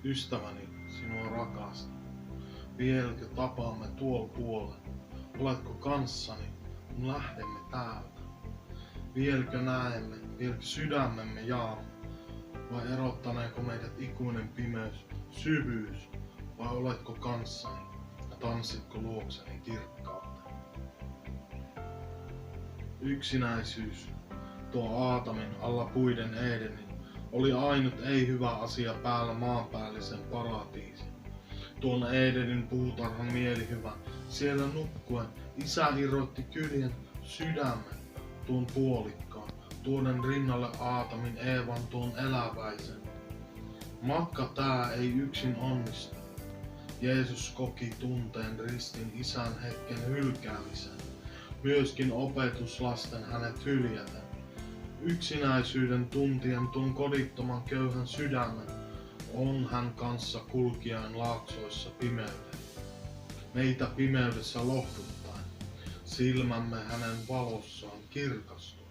Ystäväni, sinua rakastan. Vieläkö tapaamme tuolla puolella? Oletko kanssani, kun lähdemme täältä? Vieläkö näemme, vieläkö sydämemme jaamme? Vai erottaneeko meidät ikuinen pimeys, syvyys? Vai oletko kanssani ja tanssitko luokseni kirkkautta? Yksinäisyys, tuo Aatamin alla puiden Edenin, oli ainut ei-hyvä asia päällä maanpäällisen paratiisin. Tuon Edenin puutarhan mielihyvä, siellä nukkuen isä irrotti kyljen sydämen, tuon puolikkaan, tuoden rinnalle Aatamin Eevan tuon eläväisen. Matka tää ei yksin onnistu. Jeesus koki tunteen ristin isän hetken hylkäämisen, myöskin opetuslasten hänet hyljäten. Yksinäisyyden tuntien tuon kodittoman köyhän sydämen, on hän kanssa kulkijain laaksoissa pimeyden. Meitä pimeydessä lohduttaen, silmämme hänen valossaan kirkastuen.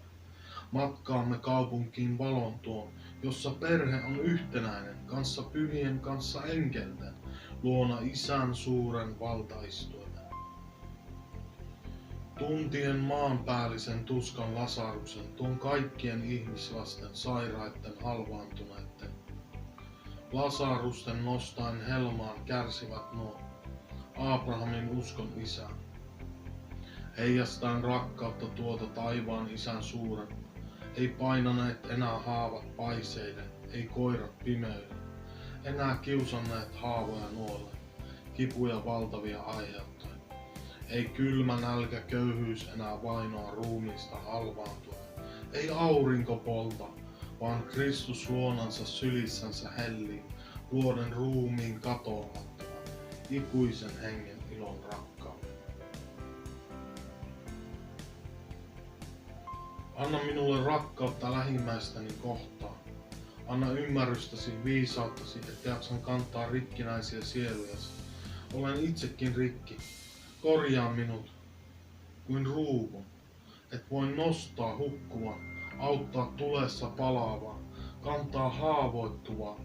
Matkaamme kaupunkiin valon tuon, jossa perhe on yhtenäinen, kanssa pyhien, kanssa enkelten, luona isän suuren valtaistuimen. Tuntien maanpäällisen tuskan Lasaruksen, tuon kaikkien ihmislasten, sairaitten, halvaantuneitten. Lasarusten nostaen helmaan kärsivät nuo, Abrahamin uskon isä. Heijastaen rakkautta tuota taivaan isän suuren, ei painaneet enää haavat paiseiden, ei koirat pimeyden, enää kiusanneet haavoja nuolle, kipuja valtavia aiheuttaen. Ei kylmä nälkä köyhyys enää vainoa ruumiista halvaantuen, ei aurinko polta, vaan Kristus luonansa sylissänsä hellii, luoden ruumiin katoamattoman, ikuisen hengen ilon rakkauden. Anna minulle rakkautta lähimmäistäni kohtaan. Anna ymmärrystäsi, viisauttasi, että jaksan kantaa rikkinäisiä sielujasi. Olen itsekin rikki. Korjaa minut kuin ruuvun, et voin nostaa hukkuvan, auttaa tulessa palaavaa, kantaa haavoittuvaa.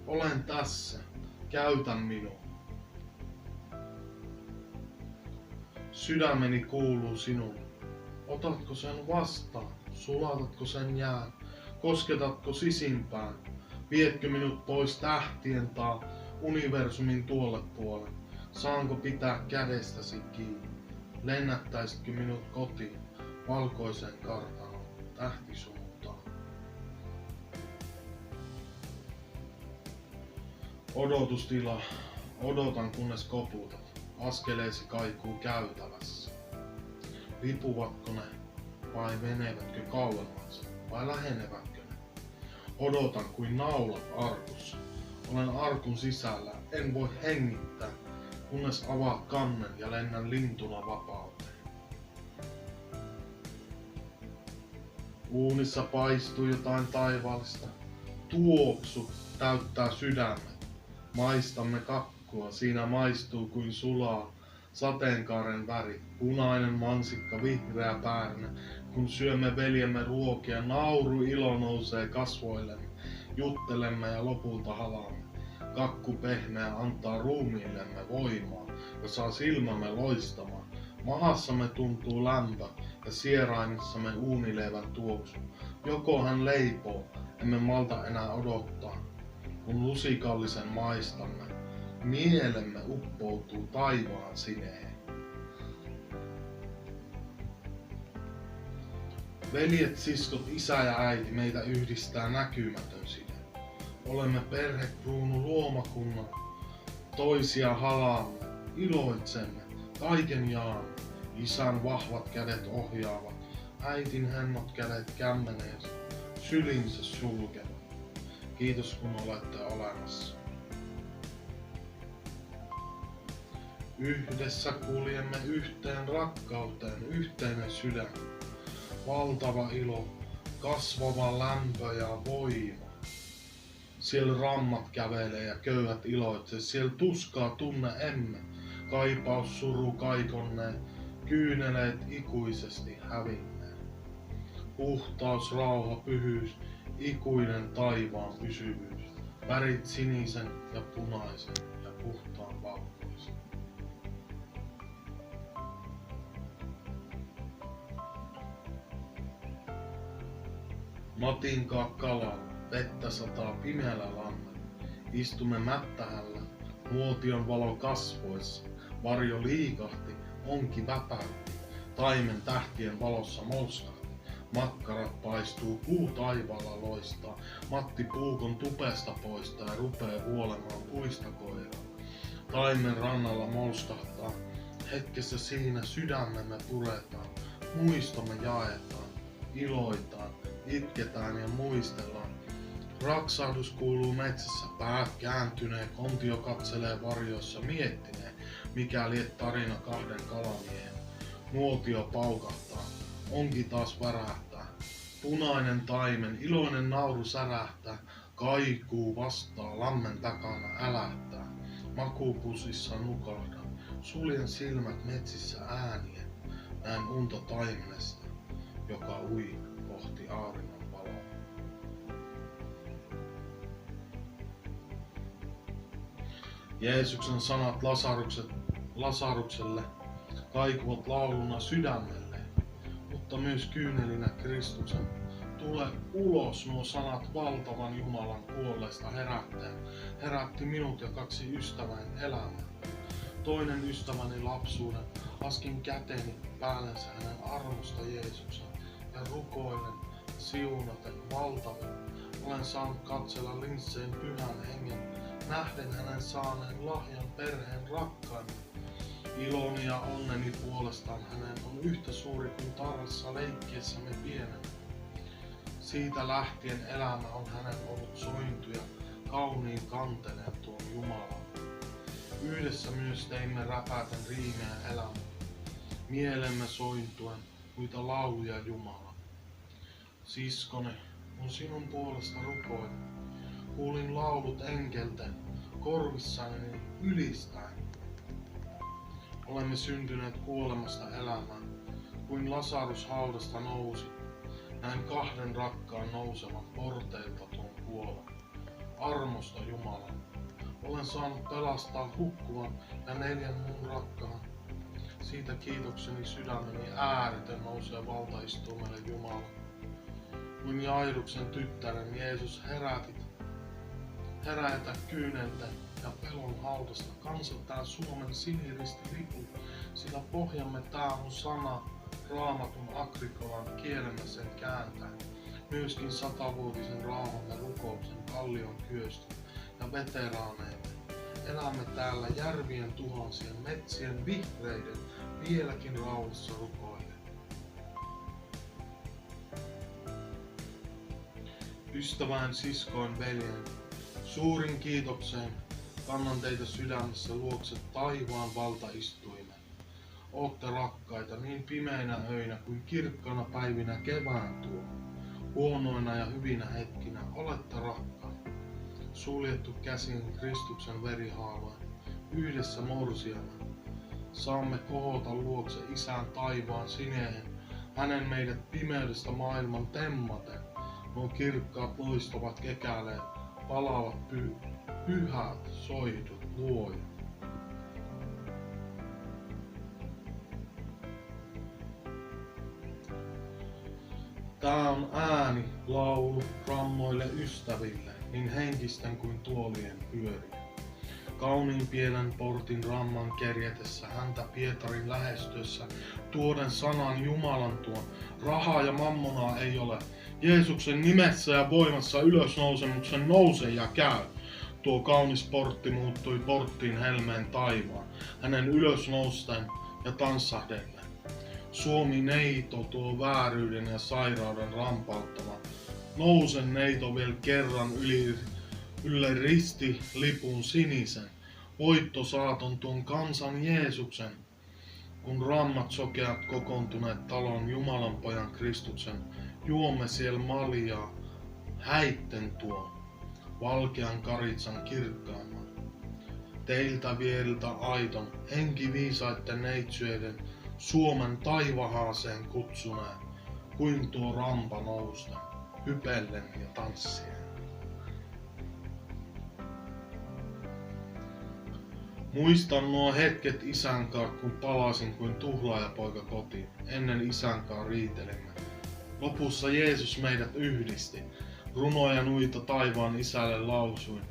Olen tässä, käytä minua. Sydämeni kuuluu sinulle. Otatko sen vastaan? Sulatatko sen jään? Kosketatko sisimpään? Vietkö minut pois tähtien taa universumin tuolle puolelle? Saanko pitää kädestäsi kiinni? Lennättäisitkö minut kotiin valkoisen kartanon tähtisuuntaan? Odotustila. Odotan kunnes koputat. Askeleesi kaikuu käytävässä. Vipuvatko ne vai menevätkö kauemmas vai lähenevätkö ne? Odotan kuin naulat arkussa. Olen arkun sisällä, en voi hengittää, kunnes avaat kannen ja lennän lintuna vapauteen. Uunissa paistuu jotain taivaallista. Tuoksu täyttää sydämet. Maistamme kakkua, siinä maistuu kuin sulaa sateenkaaren väri, punainen mansikka, vihreä päärynä. Kun syömme veljemme ruokia, nauru ilo nousee kasvoillemme. Juttelemme ja lopulta halaamme. Kakku pehmeä antaa ruumiillemme voimaa ja saa silmämme loistamaan. Mahassamme tuntuu lämpö ja sieraimissamme uunileivän tuoksu. Joko hän leipoo, emme malta enää odottaa. Kun lusikallisen maistamme, mielemme uppoutuu taivaan sineen. Veljet, siskot, isä ja äiti, meitä yhdistää näkymätön side. Olemme perhekruunu luomakunnan, toisia halaamme, iloitsemme, kaiken jaamme. Isän vahvat kädet ohjaavat, äitin hennot kädet kämmeneensä, sylinsä sulkevat. Kiitos kun olette olemassa. Yhdessä kuljemme yhteen rakkauteen, yhteinen sydän. Valtava ilo, kasvava lämpö ja voima. Siellä rammat kävelee ja köyhät iloitsee, siellä tuskaa tunne emme. Kaipaus, suru kaikonneen, kyyneleet ikuisesti hävinneen. Puhtaus, rauha, pyhyys, ikuinen taivaan pysyvyys. värit sinisen ja punaisen ja puhtaan valkoisen. Matinkaa kalalla, vettä sataa pimeällä lammella. Istumme mättähällä, nuotion valo kasvoissa. Varjo liikahti, onki väpäytti, taimen tähtien valossa molskahti. Makkarat paistuu, kuu taivaalla loistaa. Matti puukon tupesta poistaa ja rupee huolemaan puista koiraa. Taimen rannalla molskahtaa, hetkessä siinä sydämemme puretaan. Muistomme jaetaan, iloitaan, itketään ja muistellaan. Raksahdus kuuluu metsässä, päät kääntyneen, kontio katselee varjoissa, miettineen, mikä liet tarina kahden kalamiehen. Nuotio paukahtaa, onki taas värähtää. Punainen taimen, iloinen nauru särähtää, kaikuu vastaa, lammen takana älähtää. Makupusissa nukahdan, suljen silmät metsissä äänien, näen unta taimenesta, joka ui kohti auringon valoa. Jeesuksen sanat Lasarukselle kaikuvat lauluna sydämelle, mutta myös kyynelinä Kristuksen. Tule ulos, nuo sanat valtavan Jumalan kuolleesta herättäen. Herätti minut ja kaksi ystäväni elämään. Toinen ystäväni lapsuuden, askin käteni päällensä hänen armosta Jeesuksen ja rukoilen siunaten valtavin. Olen saanut katsella linsseen pyhän hengen, nähden hänen saaneen lahjan perheen rakkaimman. Iloni ja onneni puolestaan hänen on yhtä suuri kuin tarrassa leikkiessämme pienenä. Siitä lähtien elämä on hänen ollut sointuja, kauniin kanteleen tuon Jumalan. Yhdessä myös teimme räpäten riimeä elämää, mielemme sointuen muita lauluja Jumala. Siskoni, kun sinun puolesta rukoilin, kuulin laulut enkelten korvissani ylistäen. Olemme syntyneet kuolemasta elämään, kuin Lasarus haudasta nousi. Näin kahden rakkaan nousevan porteilta tuon kuolen. Armosta Jumala. Olen saanut pelastaa hukkuvan ja 4 mun rakkaan. Siitä kiitokseni sydämeni ääretön nousee valtaistuimelle Jumala. Kuin Jairuksen tyttären Jeesus herätä kyyneltä ja pelon haudasta. Kansattaa Suomen siniristilipu, sillä pohjamme tää on sana, Raamatun Agrikolan kielemme sen kääntää. Myöskin 100-vuotisen Raamamme rukouksen kallion kyöstä ja veteraaneille. Elämme täällä järvien tuhansien, metsien vihreiden, vieläkin rauhassa rukoilen. Ystävän, siskoin, veljen, suurin kiitokseen kannan teitä sydämessä luokse taivaan valtaistuimen. Ootte rakkaita niin pimeinä öinä kuin kirkkaana päivinä kevään tuo. Huonoina ja hyvinä hetkinä olette rakkaita. Suljettu käsin Kristuksen verihaaloin, yhdessä morsiana. Saamme kohota luokse Isän taivaan sineen, hänen meidät pimeydestä maailman temmaten. Nuo kirkkaat loistavat kekäleet, palaavat pyhät soihdut luoja. Tää on ääni, laulu rammoille ystäville, niin henkisten kuin tuolien pyöriä. Kauniin pienen portin ramman kerjetessä häntä Pietarin lähestyessä, tuoden sanan Jumalan tuon. Rahaa ja mammonaa ei ole. Jeesuksen nimessä ja voimassa ylösnousemuksen nouse ja käy. Tuo kaunis portti muuttui porttiin helmeen taivaan, hänen ylösnousten ja tanssahdellen. Suomi neito tuo vääryyden ja sairauden rampauttava. Nousen neito vielä kerran ylle risti lipun sinisen. Voitto saaton tuon kansan Jeesuksen. Kun rammat sokeat kokoontuneet talon Jumalan pojan Kristuksen, juomme siellä maljaa, häitten tuon, valkean karitsan kirkkaamman. Teiltä vieltä aiton, henki viisaitten neitsyöiden, Suomen taivahaaseen kutsuneen, kuin tuo rampa nousta, hypellen ja tanssien. Muistan nuo hetket isän kanssa, kun palasin kuin tuhlaajapoika kotiin. Ennen isän kanssa riitelimme. Lopussa Jeesus meidät yhdisti. Runoja nuita taivaan isälle lausuin.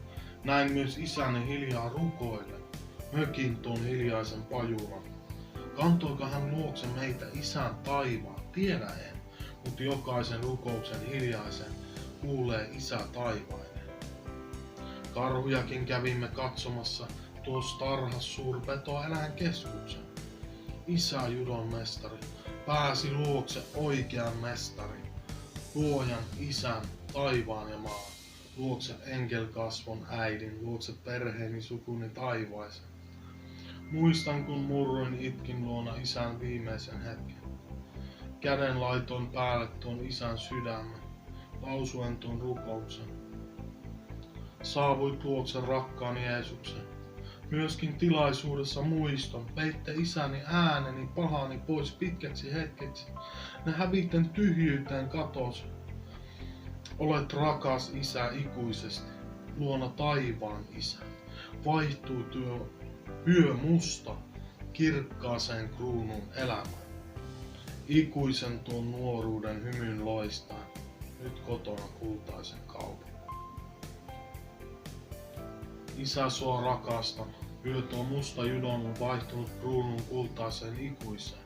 Näin myös isäni hiljaa rukoillen. Mökin tuon hiljaisen pajulan. Kantoiko hän luokse meitä isän taivaan? Tiedä en, mutta jokaisen rukouksen hiljaisen kuulee isä taivainen. Karhujakin kävimme katsomassa tuossa tarhas suurpetoeläinkeskuksen. Isä Judon mestari pääsi luokse oikean mestarin, luojan isän taivaan ja maan, luokse enkelkasvon äidin, luokse perheeni sukuni taivaisen. Muistan kun murroin itkin luona isän viimeisen hetken. Käden laitoin päälle tuon isän sydämen, lausuen tuon rukouksen. Saavuit luokse rakkaan Jeesuksen. Myöskin tilaisuudessa muiston, veitte isäni ääneni pahani pois pitkäksi hetkeksi. Ne häviten tyhjyyteen katosi. Olet rakas isä ikuisesti, luona taivaan isä. Vaihtuu tuo yö musta kirkkaaseen kruunun elämään. Ikuisen tuon nuoruuden hymyn loistaa, nyt kotona kultaisen kaupungin. Isä sua rakastan, yö tuo musta judon on vaihtunut kruunun kultaiseen ikuiseen.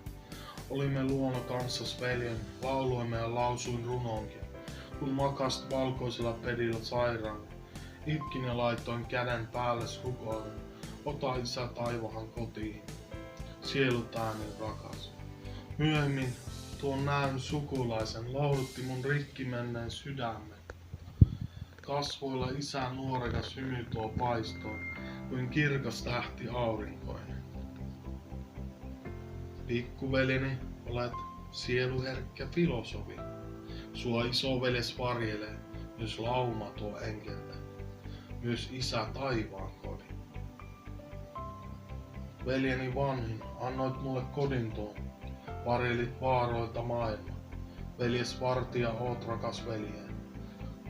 Olimme luona kanssas veljen, lauloimme ja lausuin runonkin. Kun makasit valkoisella pedillä sairaan, itkin ja laitoin käden päälles rukoilun. Ota isä taivahan kotiin, sielut ääni rakas. Myöhemmin tuon näyn sukulaisen lohdutti mun rikki menneen sydämen. Kasvoilla isän nuorekas hymy tuo paistoi, kuin kirkas tähti aurinkoinen. Pikkuveljeni, olet sieluherkkä filosofi. Sua isoveljes varjelee, myös lauma tuo enkeltä, myös isä taivaan kodin. Veljeni vanhin, annoit mulle kodin tuon, varjelit vaaroilta maailma. Veljes vartija oot rakas veljeen.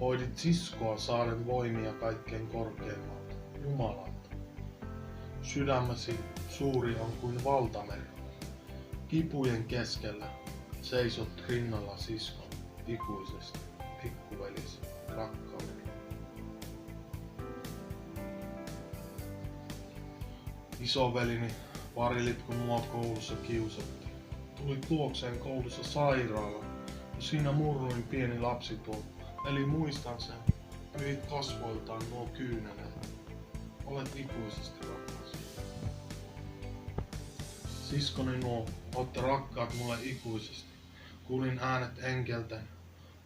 Hoidit siskoa saaden voimia kaikkein korkeimmalta, Jumalalta. Sydämesi suuri on kuin valtameri. Kipujen keskellä seisot rinnalla siskon ikuisesti, pikkuveljesi, rakkaudella. Isovelini, varjelit kun mua koulussa kiusattiin. Tulit luokseen koulussa sairaala, ja siinä murruin pieni lapsi tuo. Eli muistan sen, myit kasvoiltaan nuo kyyneleet. Olet ikuisesti rakas. Siskoni nuo, ootte rakkaat mulle ikuisesti. Kuulin äänet enkelten.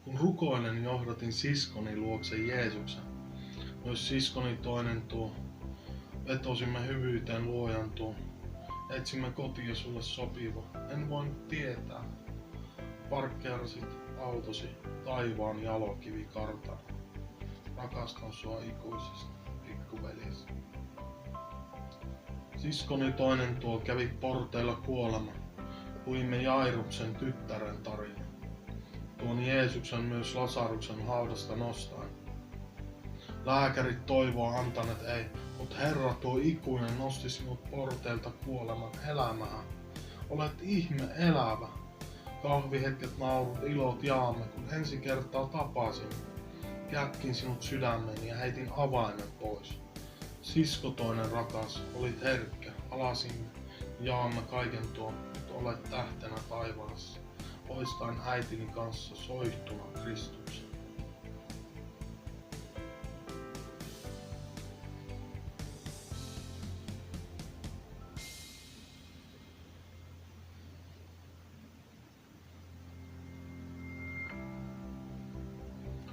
Kun rukoilen, johdatin siskoni luokse Jeesuksen. Myös siskoni toinen tuo. Vetosimme hyvyyteen luojan tuo. Etsimme kotia sulle sopiva. En voinut tietää. Parkkeerasit autosi taivaan jalokivikartana. Rakastan sua ikuisesti, pikkuveljesi. Siskoni toinen tuo kävi porteilla kuolema. Luimme Jairuksen tyttären tarina. Tuon Jeesuksen myös Lasaruksen haudasta nostaen. Lääkärit toivoa antaneet ei, mut Herra tuo ikuinen nosti sinut porteilta kuoleman elämään. Olet ihme elävä. Kahvihetket, naurut, ilot jaamme, kun ensi kertaa tapasin. Kätkin sinut sydämeen ja heitin avaimen pois. Sisko toinen rakas, olit herkkä, alasimme, jaamme kaiken tuon, nyt olet tähtenä taivaassa. Poistain äitini kanssa soihtuna Kristuksen.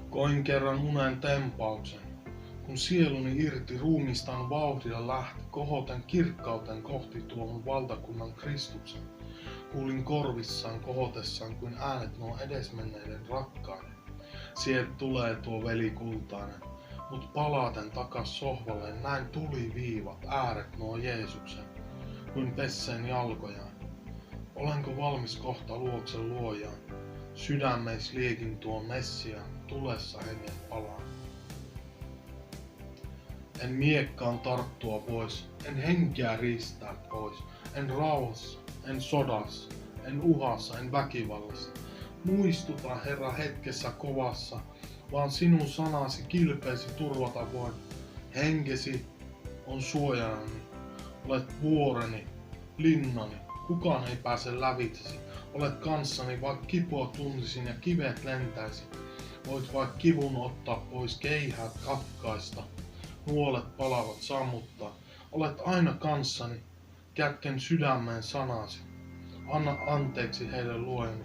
Koin kerran unen tempauksen, kun sieluni irti ruumistaan vauhdilla lähti kohoten kirkkauteen kohti tuon valtakunnan Kristuksen. Kuulin korvissaan kohotessaan kuin äänet nuo edesmenneiden rakkaiden. Sieltä tulee tuo veli kultainen, mut palaten takas sohvalle näin tuli viivat ääret nuo Jeesuksen, kuin pesseen jalkojaan. Olenko valmis kohta luokse luojaan? Sydämeis liekin tuon Messiaan, tulessa hengen palaan. En miekkaan tarttua pois, en henkeä riistää pois, en rauhassa, en sodassa, en uhassa, en väkivallassa. Muistuta, Herra, hetkessä kovassa, vaan sinun sanasi kilpeesi turvata voin. Henkesi on suojanani, olet vuoreni, linnani, kukaan ei pääse lävitsesi. Olet kanssani, vaikka kipua tuntisin ja kivet lentäisi. Voit vaikka kivun ottaa pois, keihäät katkaista, nuolet palavat sammuttaa. Olet aina kanssani, kätken sydämeen sanasi. Anna anteeksi heille luojani.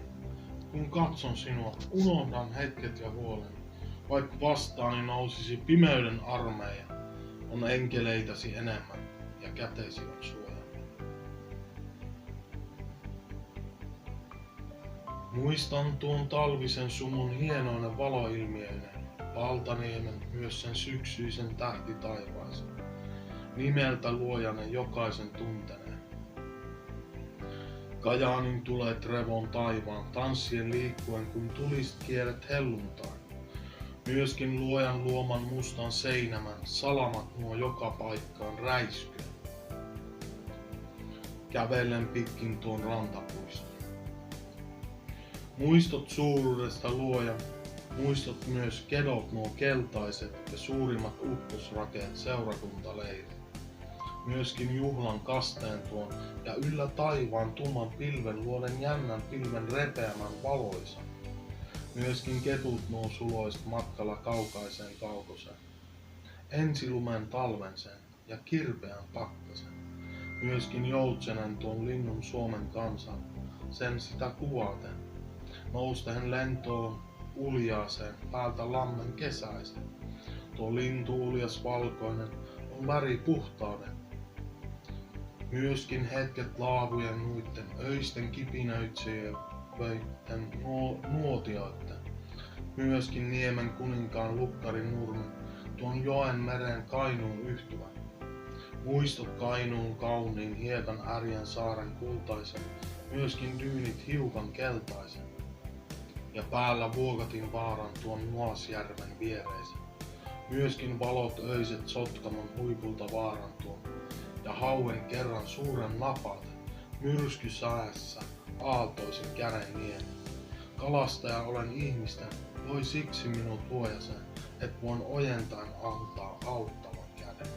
Kun katson sinua, unohdan hetket ja huoleni. Vaikka vastaani nousisi pimeyden armeija, on enkeleitäsi enemmän ja käteesi on suojana. Muistan tuon talvisen sumun hienoinen valoilmiöinen, Valtaniemen myös sen syksyisen tähtitaivaisen, nimeltä luojanen jokaisen tunteneen. Kajaanin tulet revon taivaan, tanssien liikkuen kun tulisit kielet helluntain. Myöskin luojan luoman mustan seinämän, salamat nuo joka paikkaan räiskyen. Kävellen pitkin tuon rantapuiston. Muistot suuruudesta luoja, muistot myös kedot nuo keltaiset ja suurimmat ukkosrakeet seurakuntaleirit. Myöskin juhlan kasteen tuon ja yllä taivaan tumman pilven luoden jännän pilven repeämän valoisan. Myöskin ketut nuo suloist matkalla kaukaiseen kaukoseen. Ensilumen talven sen ja kirpeän pakkasen. Myöskin joutsenen tuon linnun Suomen kansan, sen sitä kuvaten. Noustehen lentoon uljaaseen päältä lammen kesäisen. Tuo lintu uljas valkoinen on väri puhtauden. Myöskin hetket laavujen nuitten öisten kipinöitsijöiden nuotioiden. Myöskin niemen kuninkaan lukkarin nurmi, tuon joen meren Kainuun yhtyvän. Muistot Kainuun kauniin hiekan ärjen saaren kultaisen, myöskin dyynit hiukan keltaisen. Ja päällä Vuokatin vaaran tuon Nuasjärven viereisen. Myöskin valot öiset Sotkamon huipulta vaaran tuon. Ja hauen kerran suuren napaten, myrskysäässä aaltoisen käden niemi. Kalastaja olen ihmisten, voi siksi minut luojaseen, et voin ojentain antaa auttavan käden.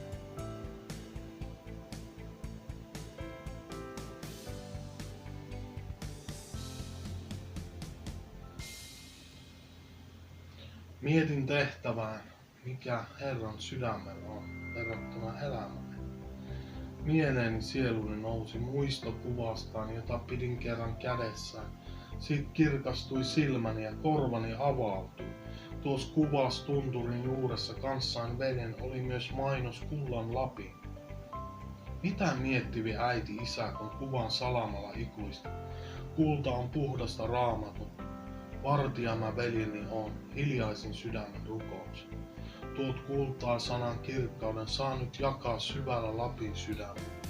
Mietin tehtävään, mikä Herran sydämellä on verrattuna elämään. Mieleeni sieluni nousi muisto kuvastaan, jota pidin kerran kädessään. Sit kirkastui silmäni ja korvani avautui. Tuossa kuvas tunturin juuressa kanssaan veden oli myös mainos kullan Lapin. Mitä miettivi äiti isä, kun kuvan salamalla ikuista? Kulta on puhdasta raamatun. Vartija mä veljeni on, hiljaisin sydämen rukouksen. Tuot kultaa sanan kirkkauden saa nyt jakaa syvällä Lapin sydämellä.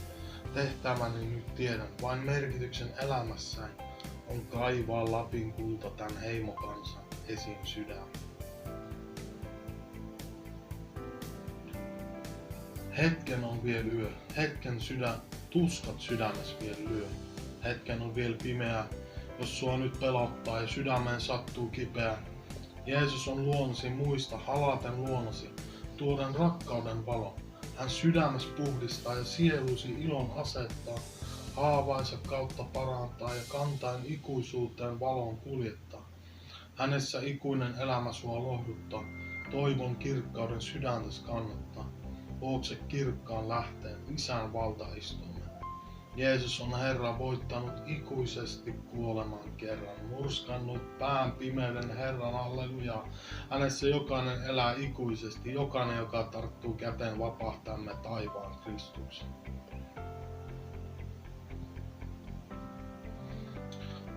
Tehtäväni nyt tiedän, vain merkityksen elämässäni on kaivaa Lapin kulta tän heimokansan esiin sydämellä. Hetken on vielä yö, hetken tuskat sydämessä vielä lyö. Hetken on vielä pimeää, jos sua nyt pelottaa ja sydämeen sattuu kipeää. Jeesus on luonasi, muista halaten luonasi, tuoden rakkauden valon. Hän sydämessä puhdistaa ja sielusi ilon asettaa, haavaansa kautta parantaa ja kantain ikuisuuteen valon kuljettaa. Hänessä ikuinen elämä sua lohduttaa, toivon kirkkauden sydäntäs kannattaa. Luokse kirkkaan lähteen, Isän valtaistuimen. Jeesus on Herra voittanut ikuisesti kuoleman kerran, murskannut pään pimeyden Herran, halleluja. Hänessä jokainen elää ikuisesti, jokainen joka tarttuu käteen vapahtamme taivaan Kristuksen.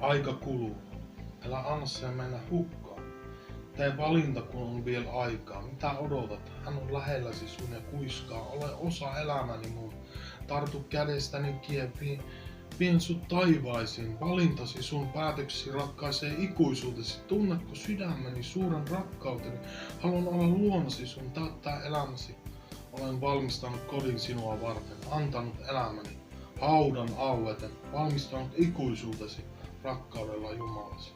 Aika kuluu, älä anna sen mennä hukkaan. Tee valinta, kun on vielä aikaa. Mitä odotat? Hän on lähelläsi sun ja kuiskaa. Ole osa elämäni mun. Tartu kädestäni kiinni, vien sut taivaisiin. Valintasi sun päätöksesi ratkaisee ikuisuutesi. Tunnetko sydämeni suuren rakkauteni? Haluan olla luonasi sun täyttää elämäsi. olen valmistanut kodin sinua varten, antanut elämäni, haudan aueten, valmistanut ikuisuutesi rakkaudella Jumalasi.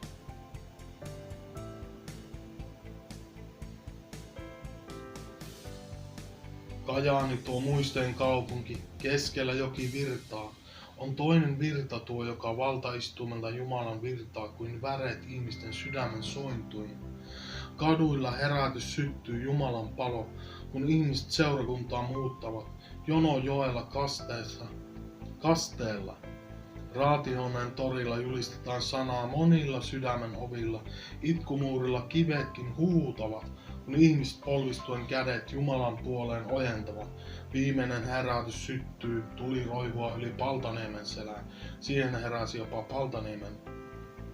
Kajaani, tuo muisteen kaupunki, keskellä joki virtaa, on toinen virta tuo, joka valtaistuimelta Jumalan virtaa kuin väreet ihmisten sydämen sointuihin. Kaduilla herätys syttyy Jumalan palo, kun ihmiset seurakuntaa muuttavat, jono joella kasteella. Raatihoneen torilla julistetaan sanaa monilla sydämen ovilla, itkumuurilla kivetkin huutavat, kun ihmiset polvistuen kädet Jumalan puoleen ojentavat. Viimeinen herätys syttyy, tuli roihua yli Paltaniemen selän, siihen heräsi jopa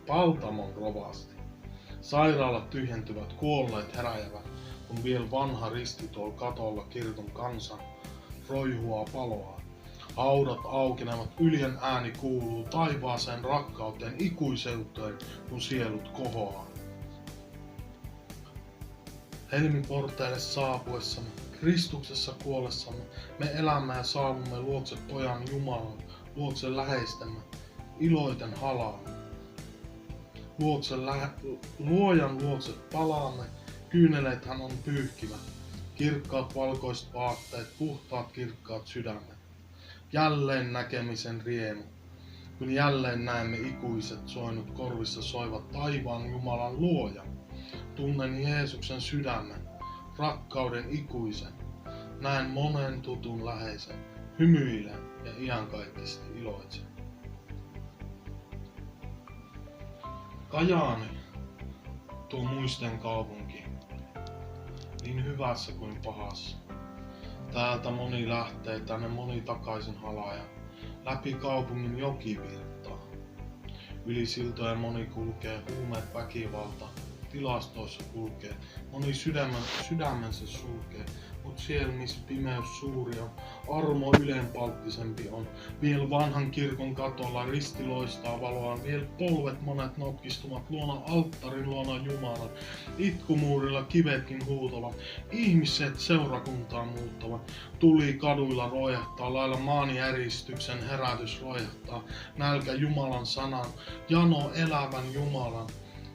Paltamon rovasti. Sairaalat tyhjentyvät, kuolleet heräjävät, kun vielä vanha risti tuolla katolla kirkon kansan roihua paloa. Haudat aukenevat, yljen ääni kuuluu taivaaseen rakkauteen ikuiseuteen, kun sielut kohoaa. Helmiporteille saapuessamme, Kristuksessa kuollessamme, me elämme ja saavumme luokse Pojan Jumalan, luokse läheistämme, iloiten halaamme. Luojan luokse palaamme, kyyneleethän on pyyhkivät, kirkkaat valkoiset vaatteet, puhtaat kirkkaat sydämet. Jälleen näkemisen riemu, kun jälleen näemme ikuiset soinut korvissa soivat taivaan Jumalan luoja. Tunnen Jeesuksen sydämen, rakkauden ikuisen, näen monen tutun läheisen, hymyilen ja iankaikkisesti iloitsen. Kajaani, tuo muisten kaupunki, niin hyvässä kuin pahassa. Täältä moni lähtee, tänne moni takaisin halaa, läpi kaupungin joki virtaa. Yli siltojen moni kulkee, huumeet väkivalta, tilastoissa kulkee. Moni sydämensä sulkee, mut siellä missä pimeys suuri on, armo ylenpalttisempi on. Viel vanhan kirkon katolla risti loistaa valoaan, viel polvet monet notkistumat luona alttarin luona Jumalan. Itkumuurilla kivetkin huutavat, ihmiset seurakuntaa muuttavat. Tuli kaduilla rojahtaa, lailla maanjäristyksen herätys rojahtaa. Nälkä Jumalan sanan, jano elävän Jumalan.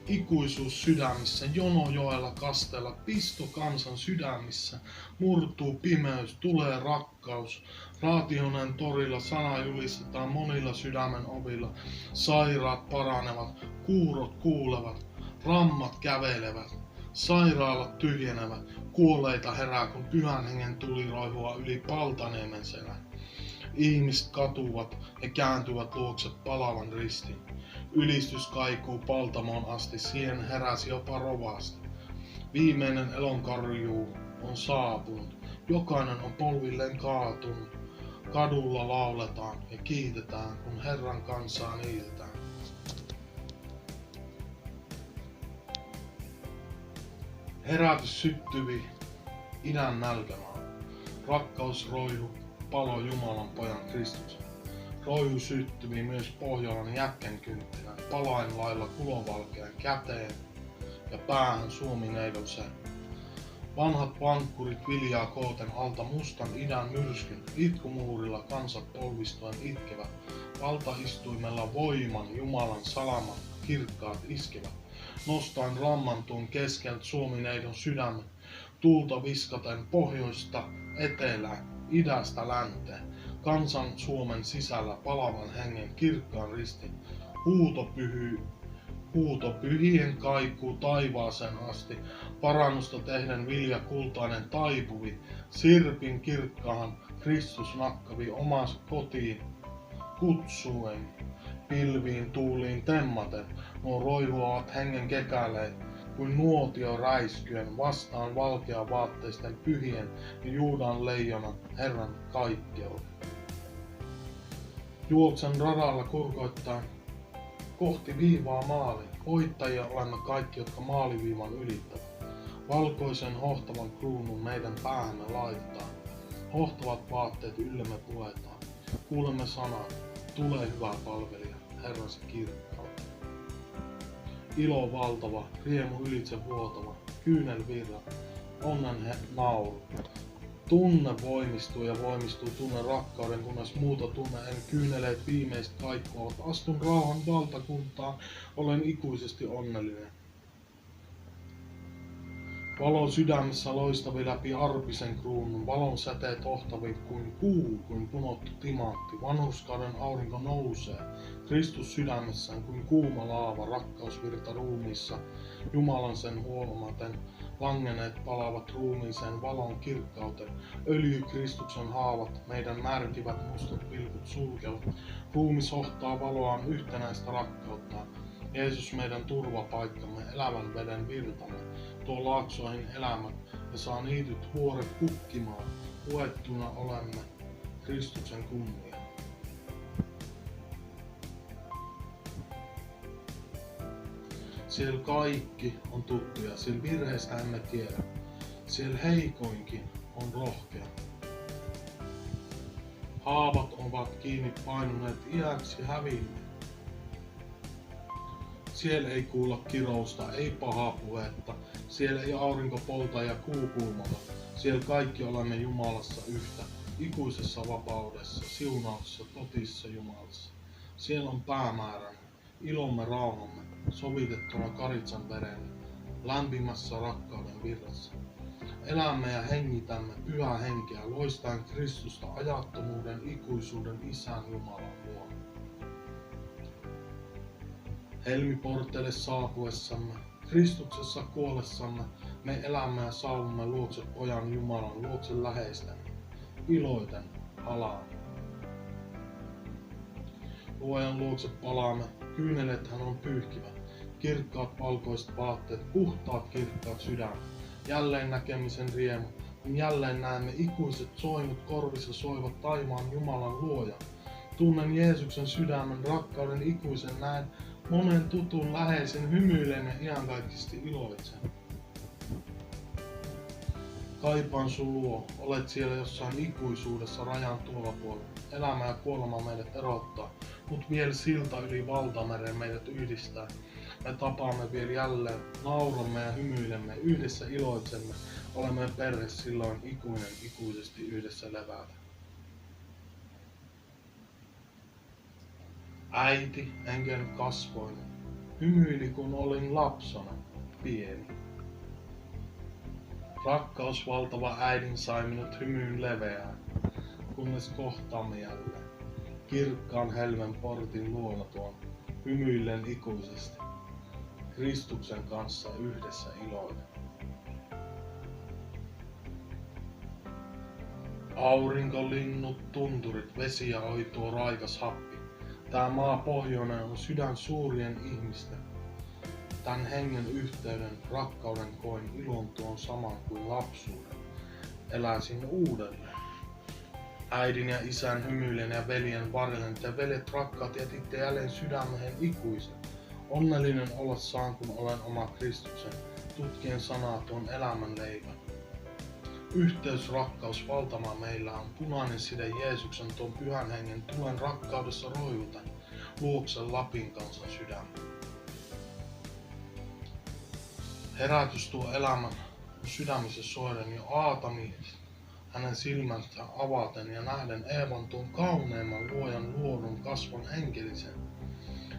Ikuisuus sydämissä, jono joella kasteella, pisto kansan sydämissä, murtuu pimeys, tulee rakkaus. Raatihoneen torilla sana julistetaan monilla sydämen ovilla, sairaat paranevat, kuurot kuulevat, rammat kävelevät, sairaalat tyhjenevät, kuolleita herää, kun pyhän hengen tuli roihua yli Paltaniemen selän. Ihmiset katuvat ja kääntyvät luokse palavan ristin. Ylistys kaikuu Paltamoon asti, siihen heräsi jopa rovasti. Viimeinen elonkarjuu on saapunut, jokainen on polvilleen kaatunut. Kadulla lauletaan ja kiitetään, kun Herran kansaa niiltään. Herätys syttyvi idän nälkämaa, rakkaus roihu, palo Jumalan Pojan Kristuksen. Roihu syttyvi myös Pohjolan jätkän kynttilän, palain lailla kulovalkean käteen ja päähän suomineidon sen. Vanhat vankkurit viljaa kooten alta mustan idän myrskyn, itkumuurilla kansat polvistuen itkevät, valtaistuimella voiman Jumalan salamat kirkkaat iskevät. Nostaen rammantuun keskeltä suomineidon sydämen, tuulta viskaten pohjoista etelään, idästä länteen. Kansan Suomen sisällä palavan hengen kirkkaan ristin, huuto pyhien kaikuu taivaaseen asti, parannusta tehden vilja kultainen taipuvi, sirpin kirkkaan Kristus nakkavi omas kotiin kutsuen, pilviin tuuliin temmaten, nuo roihuavat hengen kekäleet, kuin nuotio räiskyen vastaan valkea vaatteisten pyhien ja Juudan leijonan Herran kaikkeuden. Juoksen radalla kurkoittain kohti viivaa maaliin. Voittajia olemme kaikki, jotka maaliviivan ylittävät. Valkoisen hohtavan kruunun meidän päähämme laitetaan. Hohtavat vaatteet yllemme puetaan. Kuulemme sanat, tule hyvä palvelija, Herransa kirkkautta. Ilo valtava, riemu ylitse vuotava, kyynelvirrat, onnen nauru. Tunne voimistuu ja voimistuu tunne rakkauden, kunnes muuta tunne en kyyneleet viimeistä kaikkoavat. Astun rauhan valtakuntaan, olen ikuisesti onnellinen. Valo sydämessä loistavi läpi arpisen kruunun, valon säteet ohtavit kuin kuu, kuin punottu timantti. Vanhurskauden aurinko nousee, Kristus sydämessään kuin kuuma laava, rakkausvirta ruumiissa. Jumalan sen huomaten, langenneet palavat ruumiiseen valon kirkkauteen. Öljy Kristuksen haavat, meidän närkivät mustat pilkut sulkevat. Ruumis hohtaa valoaan yhtenäistä rakkauttaan. Jeesus meidän turvapaikkamme, elävän veden virtamme, tuo laaksoihin elämän ja saa niityt huoret kukkimaan. Luettuna olemme Kristuksen kunnia. Siellä kaikki on tuttuja, siellä virheistä emme tiedä. Siellä heikoinkin on rohkea. Haavat ovat kiinni painuneet iäksi hävinneet. Siellä ei kuulla kirousta, ei pahaa puhetta. Siellä ei aurinko polta ja kuu kuumata. Siellä kaikki olemme Jumalassa yhtä, ikuisessa vapaudessa, siunauksessa, totissa Jumalassa. Siellä on päämäärämme, ilomme, rauhamme, sovitettuna Karitsan veren, lämpimässä rakkauden virrassa. Elämme ja hengitämme pyhää henkeä, loistaen Kristusta ajattomuuden, ikuisuuden Isän Jumalan luona. Helmiporteille saapuessamme, Kristuksessa kuollessamme, me elämme ja saavumme luokse Pojan Jumalan, luokse läheistämme, iloiten halaamme. Luojan luokse palaamme, kyynelet hän on pyyhkivä, kirkkaat valkoiset vaatteet, puhtaat kirkkaat sydämet, jälleen näkemisen riemu, kun jälleen näemme ikuiset soinut korvissa soivat taivaan Jumalan luojan. Tunnen Jeesuksen sydämen rakkauden ikuisen näen, monen tutun läheisen hymyilen ja iankaikkisesti iloitsen. Kaipaan sun luo, olet siellä jossain ikuisuudessa rajan tuolla puolella. Elämä ja kuolema meidät erottaa, mut vielä silta yli valtameren meidät yhdistää. Me tapaamme vielä jälleen, nauramme ja hymyilemme, yhdessä iloitsemme, olemme perhe silloin ikuisesti yhdessä levätä. Äiti hengen kasvoin, hymyili kun olin lapsena, pieni. Rakkaus valtava äidin sai minut hymyyn leveään, kunnes kohtaamme jälleen. Kirkkaan helmen portin luona tuon, hymyillen ikuisesti, Kristuksen kanssa yhdessä iloinen. Aurinko, linnut, tunturit, vesi ja oituo raikas happi. Tää maa pohjoinen on sydän suurien ihmisten. Tän hengen yhteyden, rakkauden koin ilon tuon saman kuin lapsuuden. Eläisin uudelleen. Äidin ja isän hymyilen ja veljen varjelen, te veljet rakkaat jätitte jälleen sydämehen ikuisen. Onnellinen olla saan, kun olen oma Kristuksen, tutkien sanaa tuon elämän leivän. Yhteys, rakkaus, valtama meillä on punainen side Jeesuksen tuon pyhän hengen tulen rakkaudessa roivutan, luoksen Lapin kansan sydämen. Herätys tuo elämän sydämissä soiden jo Aatami, hänen silmänsä avaten ja nähden Eevan tuon kauneimman luojan luodun kasvon enkelisen.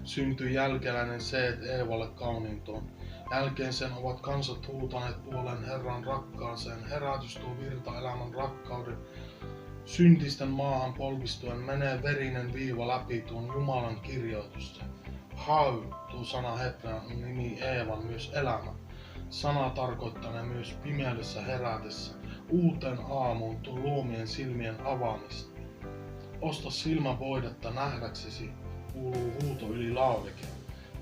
Syntyi jälkeläinen se, et Eevalle kauniin tuon. Jälkeen sen ovat kansat huutaneet puolen Herran rakkaaseen. Herätys tuo virta elämän rakkauden. Syntisten maahan polvistuen menee verinen viiva läpi tuon Jumalan kirjoitusta. Hau, tuo sana hebrean nimi Eevan myös elämä. Sana tarkoittanee myös pimeydessä herätessä, uuteen aamuun tuon luomien silmien avaamista. Osta silmävoidetta nähdäksesi, kuuluu huuto yli laudekeen.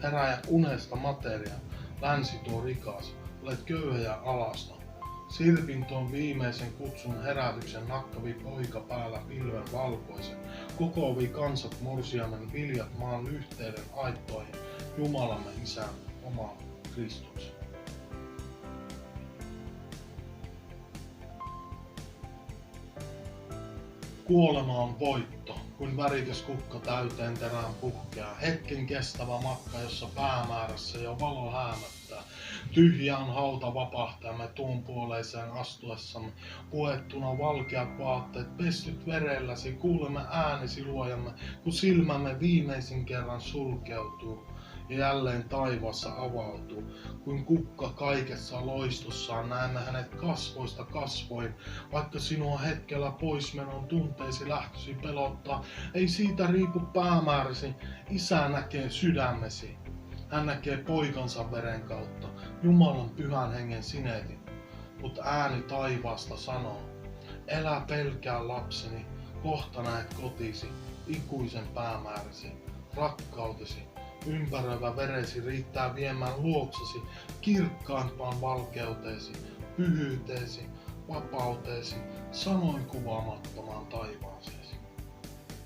Herää unesta materia, länsi tuo rikas, olet köyhä ja alasta. Sirpin tuon viimeisen kutsun herätyksen nakkavi poika päällä pilven valkoisen. Kokoavi kansat morsiamen viljat maan lyhteiden aittoihin, Jumalamme Isän oma Kristuksen. Kuolema on voitto, kun värikäs kukka täyteen terään puhkeaa. Hetken kestävä matka, jossa päämäärässä jo valo häämöttää. Tyhjä on hauta vapahtajamme tuon puoleiseen astuessamme. Puettuna valkeat vaatteet, pestyt verelläsi, kuulemme äänesi luojamme, kun silmämme viimeisin kerran sulkeutuu. Ja jälleen taivaassa avautuu, kuin kukka kaikessa loistossaan näemme hänet kasvoista kasvoin. Vaikka sinua hetkellä poismenon tunteisi lähtösi pelottaa, ei siitä riipu päämääräsi, Isä näkee sydämesi. Hän näkee poikansa veren kautta, Jumalan pyhän hengen sinetin. Mut ääni taivaasta sanoo, elä pelkää lapseni, kohta näet kotisi, ikuisen päämääräsi, rakkautesi. Ympäröivä veresi riittää viemään luoksesi kirkkaimpaan valkeuteesi, pyhyyteesi, vapauteesi, sanoin kuvaamattomaan taivaaseen.